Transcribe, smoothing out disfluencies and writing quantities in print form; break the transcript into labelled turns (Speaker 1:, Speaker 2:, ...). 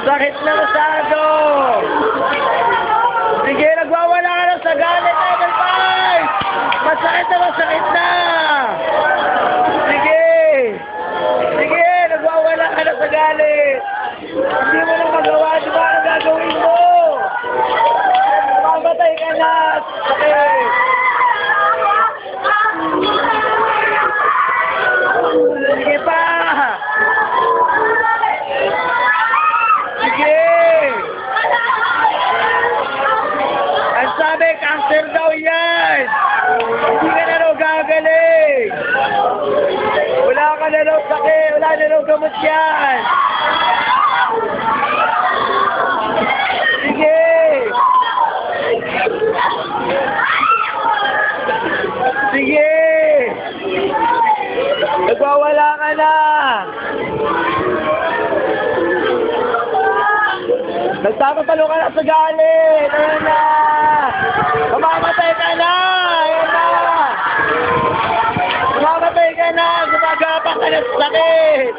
Speaker 1: Sakit na masyado. Sige, nagwawala ka na sa galit, Idol Five. Masakit na. Sige. Sige, nagwawala ka na sa galit. Hindi mo na magawa, di ba ang gagawin mo? Mamatay ka na. Sakit. Sige pa. Sige. Ang sabi, cancer daw yan. Hindi ka na raw gagaling. Wala ka na raw sakit. Wala na raw gamot yan. Sige. Sige. Nagwawala ka na. Nagtatalo ka na sa galit. Ayan na. Mamamatay ka na. Ayan na. Mamamatay ka na. Gumagapak ka na sa sakit.